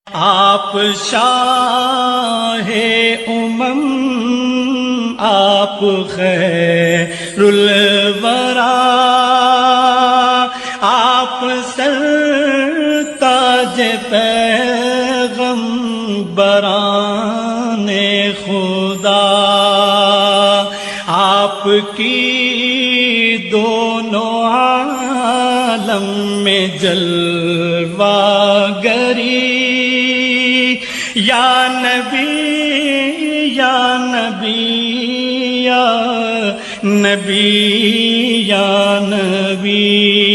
आप शाहे उमम, आप खैरुल वरा, आप सरताज पैगंबराने खुदा, आपकी दोनों आलम में जलवागरी, या नबी या नबी या नबी या नबी।